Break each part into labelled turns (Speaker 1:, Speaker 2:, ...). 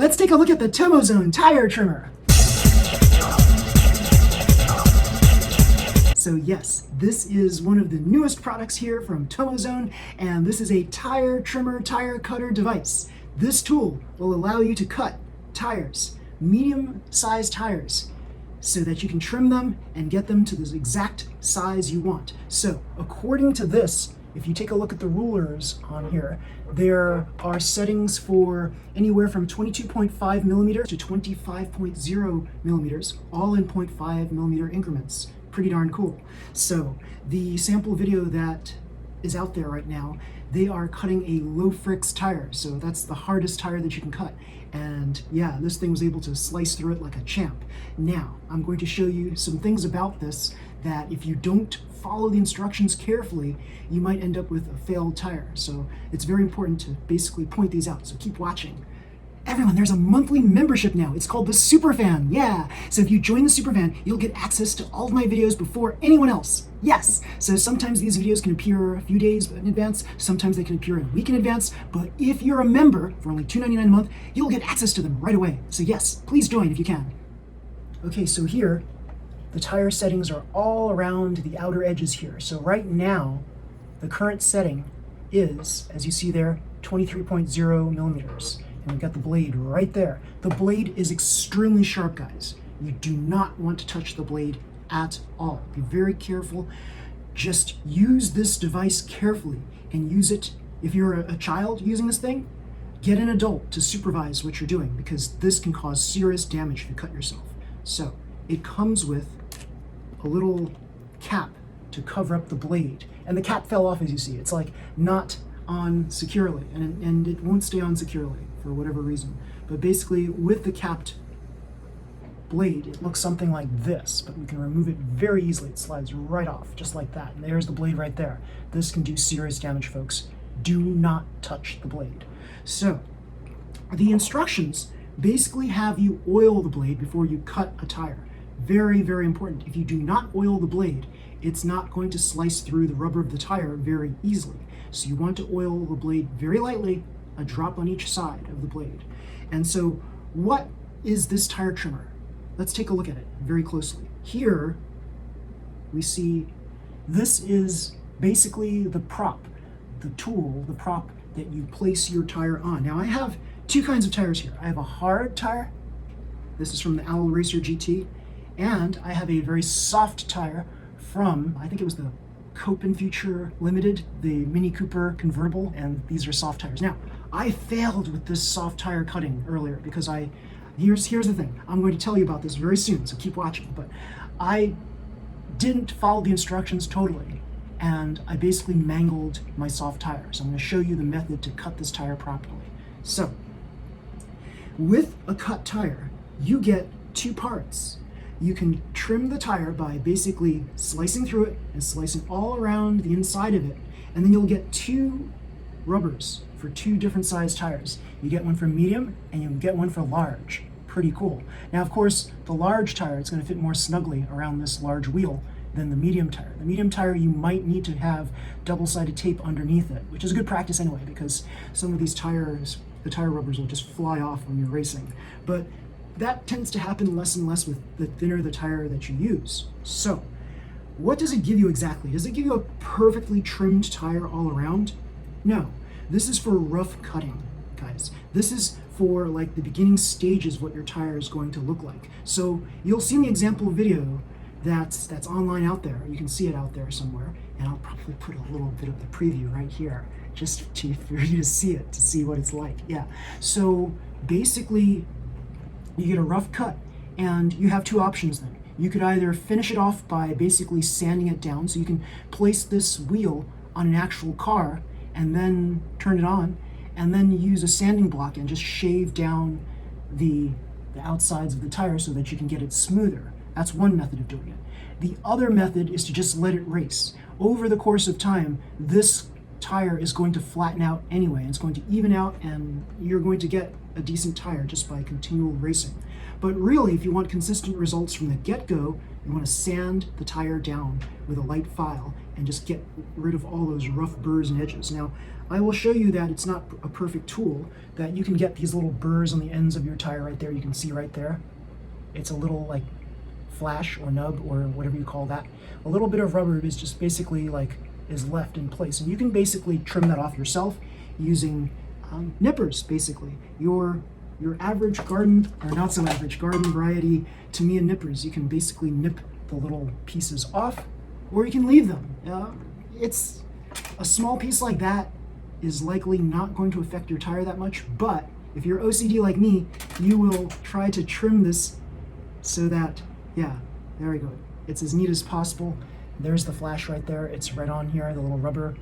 Speaker 1: Let's take a look at the Tomozone Tire Trimmer. So yes, this is one of the newest products here from Tomozone, and this is a tire trimmer, tire cutter device. This tool will allow you to cut tires, medium-sized tires, so that you can trim them and get them to the exact size you want. So according to this, if you take a look at the rulers on here, there are settings for anywhere from 22.5 millimeters to 25.0 millimeters, all in 0.5 millimeter increments. Pretty darn cool. So the sample video that is out there right now, they are cutting a low fricks tire. So that's the hardest tire that you can cut. And yeah, this thing was able to slice through it like a champ. Now, I'm going to show you some things about this that if you don't follow the instructions carefully, you might end up with a failed tire. So it's very important to basically point these out. So keep watching. Everyone, there's a monthly membership now. It's called the Superfan. Yeah. So if you join the Superfan, you'll get access to all of my videos before anyone else. Yes. So sometimes these videos can appear a few days in advance. Sometimes they can appear a week in advance. But if you're a member for only $2.99 a month, you'll get access to them right away. So yes, please join if you can. Okay, so here, the tire settings are all around the outer edges here. So right now, the current setting is, as you see there, 23.0 millimeters. And we've got the blade right there. The blade is extremely sharp, guys. You do not want to touch the blade at all. Be very careful. Just use this device carefully and use it. If you're a child using this thing, get an adult to supervise what you're doing, because this can cause serious damage if you cut yourself. So it comes with a little cap to cover up the blade. And the cap fell off, as you see. It's like not on securely, and it won't stay on securely for whatever reason. But basically, with the capped blade, it looks something like this, but we can remove it very easily. It slides right off, just like that. And there's the blade right there. This can do serious damage, folks. Do not touch the blade. So, the instructions basically have you oil the blade before you cut a tire. Very, very important. If you do not oil the blade, it's not going to slice through the rubber of the tire very easily. So you want to oil the blade very lightly, a drop on each side of the blade. And so what is this tire trimmer? Let's take a look at it very closely. Here we see this is basically the prop, the tool, the prop that you place your tire on. Now I have two kinds of tires here. I have a hard tire. This is from the Owl Racer GT. And I have a very soft tire from, I think it was the Copen Future Limited, the Mini Cooper convertible, and these are soft tires. Now, I failed with this soft tire cutting earlier because here's the thing. I'm going to tell you about this very soon, so keep watching. But I didn't follow the instructions totally, and I basically mangled my soft tire. So I'm going to show you the method to cut this tire properly. So, with a cut tire, you get two parts. You can trim the tire by basically slicing through it and slicing all around the inside of it, and then you'll get two rubbers for two different size tires. You get one for medium and you get one for large. Pretty cool. Now, of course, the large tire is going to fit more snugly around this large wheel than the medium tire. The medium tire, you might need to have double-sided tape underneath it, which is good practice anyway, because some of these tires, the tire rubbers will just fly off when you're racing. But that tends to happen less and less with the thinner the tire that you use. So, what does it give you exactly? Does it give you a perfectly trimmed tire all around? No. This is for rough cutting, guys. This is for like the beginning stages of what your tire is going to look like. So, you'll see in the example video that's online out there. You can see it out there somewhere. And I'll probably put a little bit of the preview right here, just for you to see it, to see what it's like. Yeah. So, basically, you get a rough cut, and you have two options then. You could either finish it off by basically sanding it down, so you can place this wheel on an actual car and then turn it on, and then use a sanding block and just shave down the outsides of the tire so that you can get it smoother. That's one method of doing it. The other method is to just let it race. Over the course of time, this tire is going to flatten out anyway. It's going to even out, and you're going to get a decent tire just by continual racing. But really, if you want consistent results from the get-go, you want to sand the tire down with a light file and just get rid of all those rough burrs and edges. Now, I will show you that it's not a perfect tool, that you can get these little burrs on the ends of your tire right there. You can see right there. It's a little like flash or nub or whatever you call that. A little bit of rubber is just basically like is left in place. And you can basically trim that off yourself using nippers, basically. Your average garden, or not so average garden variety Tamiya nippers, you can basically nip the little pieces off, or you can leave them. It's a small piece like that is likely not going to affect your tire that much, but if you're OCD like me, you will try to trim this so that, yeah, there we go. It's as neat as possible. There's the flash right there. It's right on here, the little rubber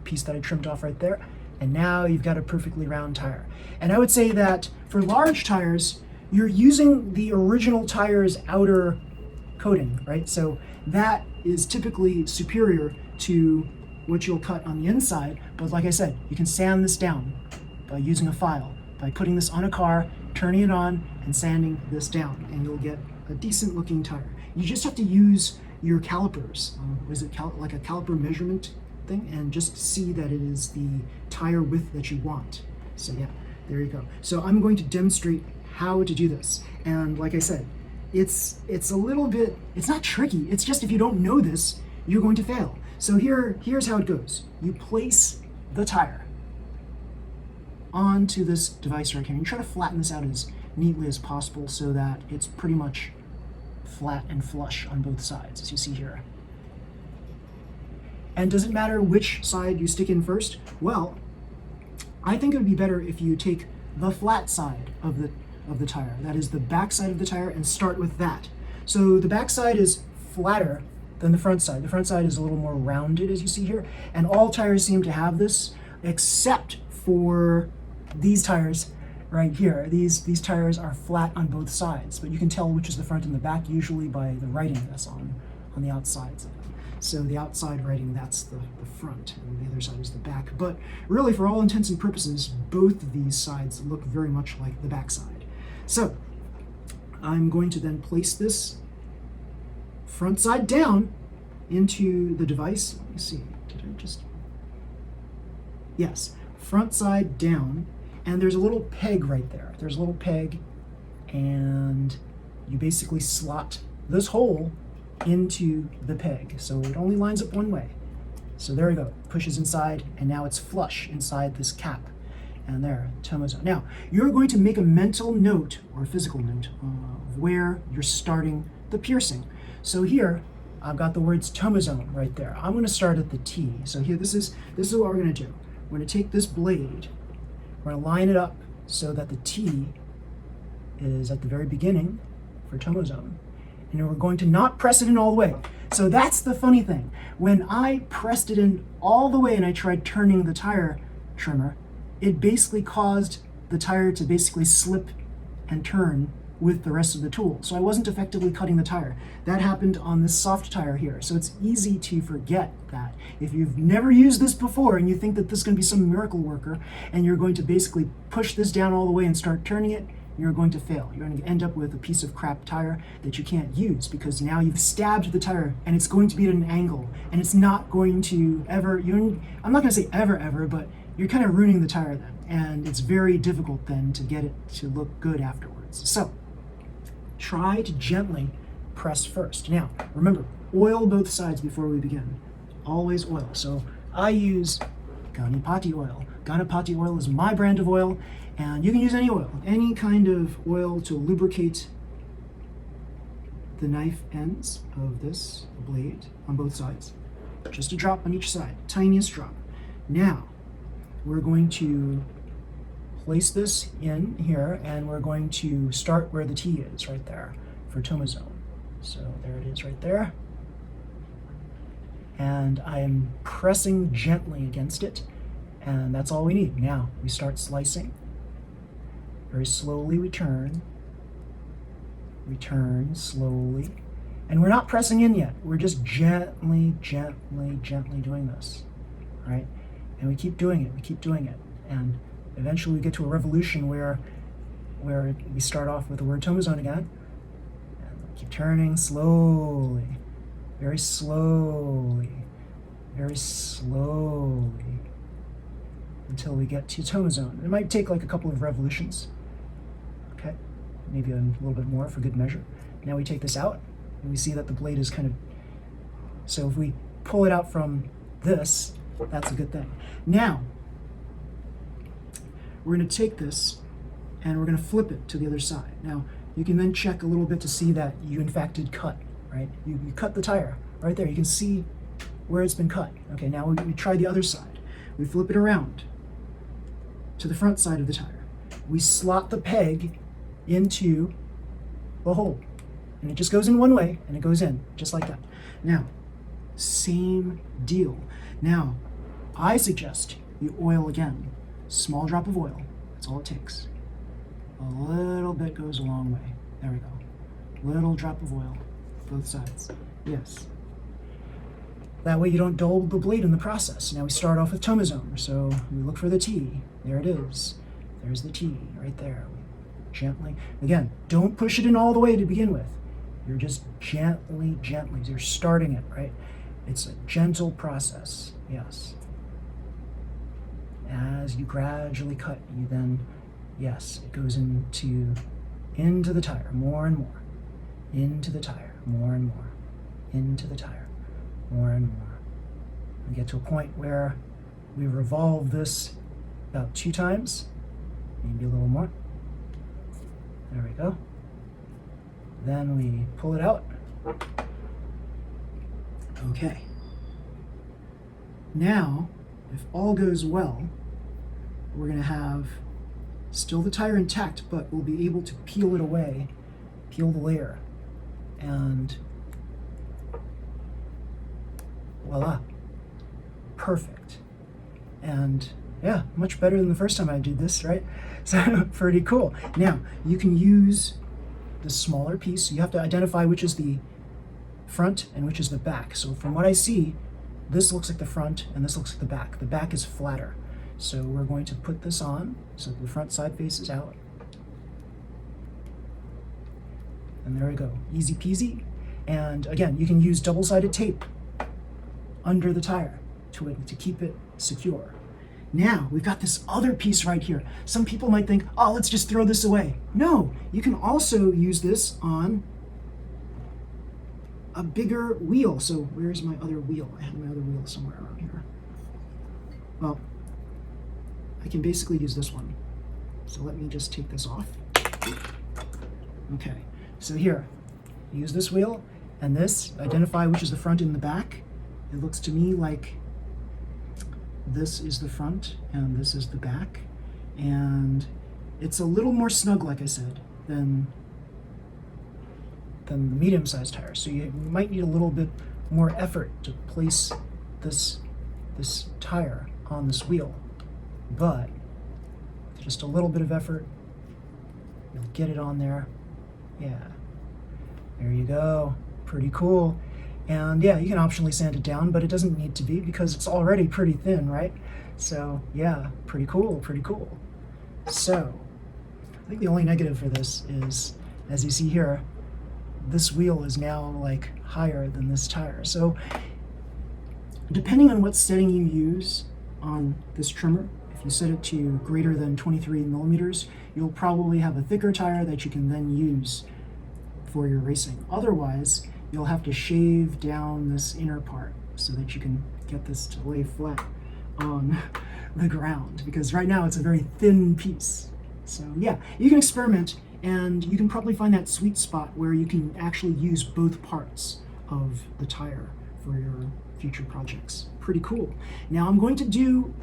Speaker 1: piece that I trimmed off right there. And now you've got a perfectly round tire. And I would say that for large tires, you're using the original tire's outer coating, right? So that is typically superior to what you'll cut on the inside. But like I said, you can sand this down by using a file, by putting this on a car, turning it on, and sanding this down, and you'll get a decent looking tire. You just have to use your calipers. Is it like a caliper measurement thing? And just see that it is the tire width that you want. So yeah, there you go. So I'm going to demonstrate how to do this. And like I said, it's a little bit, it's not tricky. It's just if you don't know this, you're going to fail. So here's how it goes. You place the tire onto this device right here. And you try to flatten this out as neatly as possible so that it's pretty much flat and flush on both sides, as you see here. And does it matter which side you stick in first? Well, I think it would be better if you take the flat side of the tire, that is the back side of the tire, and start with that. So the back side is flatter than the front side. The front side is a little more rounded, as you see here, and all tires seem to have this, except for these tires right here. These tires are flat on both sides, but you can tell which is the front and the back usually by the writing that's on the outsides of them. So the outside writing, that's the front, and the other side is the back. But really, for all intents and purposes, both of these sides look very much like the back side. So I'm going to then place this front side down into the device. Let me see, did I just, yes, front side down, and there's a little peg right there. There's a little peg, and you basically slot this hole into the peg. So it only lines up one way. So there we go, pushes inside, and now it's flush inside this cap. And there, Tomozone. Now, you're going to make a mental note, or a physical note, of where you're starting the piercing. So here, I've got the words Tomozone right there. I'm gonna start at the T. So here, this is what we're gonna do. We're gonna take this blade, we're gonna line it up so that the T is at the very beginning for Tomozone. And we're going to not press it in all the way. So that's the funny thing. When I pressed it in all the way and I tried turning the tire trimmer, it basically caused the tire to basically slip and turn with the rest of the tool. So I wasn't effectively cutting the tire. That happened on this soft tire here. So it's easy to forget that. If you've never used this before and you think that this is going to be some miracle worker and you're going to basically push this down all the way and start turning it, you're going to fail. You're going to end up with a piece of crap tire that you can't use because now you've stabbed the tire and it's going to be at an angle and it's not going to ever, I'm not going to say ever, but you're kind of ruining the tire then. And it's very difficult then to get it to look good afterwards. So try to gently press first. Now, remember, oil both sides before we begin. Always oil. So I use Ganapati oil. Ganapati oil is my brand of oil, and you can use any oil, any kind of oil to lubricate the knife ends of this blade on both sides. Just a drop on each side, tiniest drop. Now, we're going to place this in here, and we're going to start where the T is, right there, for Tomozone. So there it is right there. And I am pressing gently against it, and that's all we need. Now, we start slicing. Very slowly we turn slowly. And we're not pressing in yet. We're just gently doing this, right? And we keep doing it, And eventually we get to a revolution where we start off with the word Tomozone again. And keep turning slowly, very slowly, very slowly. until we get to Tomozone. It might take like a couple of revolutions. Okay, maybe a little bit more for good measure. Now we take this out, and we see that the blade is kind of, so if we pull it out from this, that's a good thing. Now, we're going to take this, and we're going to flip it to the other side. Now, you can then check a little bit to see that you in fact did cut, right? You cut the tire right there. You can see where it's been cut. Okay, now we try the other side. We flip it around to the front side of the tire. We slot the peg into the hole, and it just goes in one way, and it goes in just like that. Now, same deal. Now, I suggest you oil again. Small drop of oil, that's all it takes. A little bit goes a long way. There we go. Little drop of oil, both sides. Yes. That way you don't dull the blade in the process. Now we start off with Tomozone, so we look for the T. There it is. There's the T right there. Gently. Again, don't push it in all the way to begin with. You're just gently. You're starting it, right? It's a gentle process. Yes. As you gradually cut, you then, yes, it goes into the tire more and more. Into the tire more and more. Into the tire more and more. We get to a point where we revolve this about 2 times, maybe a little more. There we go. Then we pull it out. Okay. Now, if all goes well, we're going to have still the tire intact, but we'll be able to peel it away, peel the layer, and voila, perfect. And yeah, much better than the first time I did this, right? So pretty cool. Now, you can use the smaller piece. You have to identify which is the front and which is the back. So from what I see, this looks like the front and this looks like the back. The back is flatter. So we're going to put this on so the front side faces out. And there we go, easy peasy. And again, you can use double-sided tape under the tire to keep it secure. Now, we've got this other piece right here. Some people might think, oh, let's just throw this away. No, you can also use this on a bigger wheel. So where's my other wheel? I have my other wheel somewhere around here. Well, I can basically use this one. So let me just take this off. Okay, so here, use this wheel and this, identify which is the front and the back. It looks to me like this is the front and this is the back. And it's a little more snug, like I said, than the medium-sized tire. So you might need a little bit more effort to place this tire on this wheel. But with just a little bit of effort, you'll get it on there. Yeah, there you go. Pretty cool. And yeah, you can optionally sand it down, but it doesn't need to be because it's already pretty thin, right? So yeah, pretty cool. So I think the only negative for this is, as you see here, this wheel is now like higher than this tire. So depending on what setting you use on this trimmer, if you set it to greater than 23 millimeters, you'll probably have a thicker tire that you can then use for your racing. Otherwise, you'll have to shave down this inner part so that you can get this to lay flat on the ground, because right now it's a very thin piece. So yeah, you can experiment, and you can probably find that sweet spot where you can actually use both parts of the tire for your future projects. Pretty cool. Now I'm going to do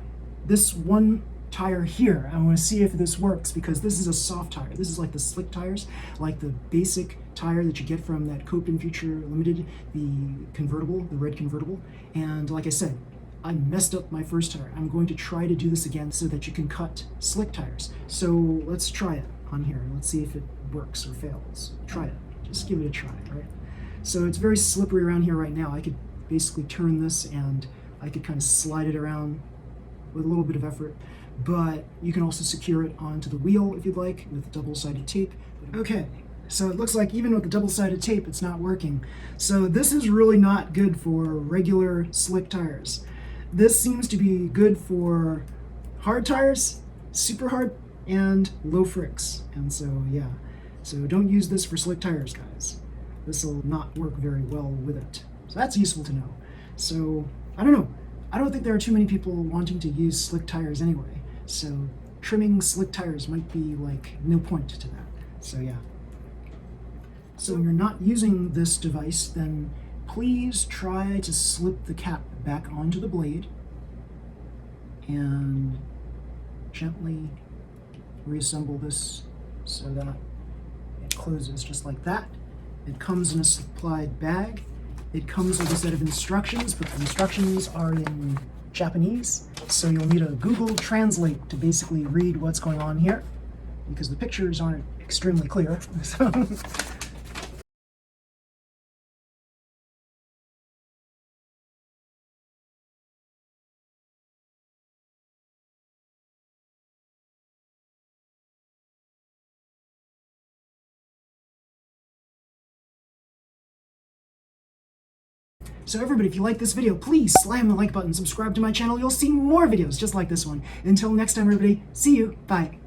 Speaker 1: this one tire here. I want to see if this works, because this is a soft tire. This is like the slick tires, like the basic tire that you get from that Cope & Future Limited, the convertible, the red convertible. And like I said, I messed up my first tire. I'm going to try to do this again so that you can cut slick tires. So let's try it on here. Let's see if it works or fails. Try it. Just give it a try, right? So it's very slippery around here right now. I could basically turn this and I could kind of slide it around with a little bit of effort, but you can also secure it onto the wheel if you'd like with double-sided tape. Okay, so it looks like even with the double-sided tape, it's not working. So this is really not good for regular slick tires. This seems to be good for hard tires, super hard, and low fricks. And so, yeah. So don't use this for slick tires, guys. This will not work very well with it. So that's useful to know. So, I don't know. I don't think there are too many people wanting to use slick tires anyway. So trimming slick tires might be like no point to that. So yeah. So when you're not using this device, then please try to slip the cap back onto the blade and gently reassemble this so that it closes just like that. It comes in a supplied bag. It comes with a set of instructions, but the instructions are in Japanese, so you'll need a Google Translate to basically read what's going on here, because the pictures aren't extremely clear. So everybody, if you like this video, please slam the like button, subscribe to my channel. You'll see more videos just like this one. Until next time, everybody, see you. Bye.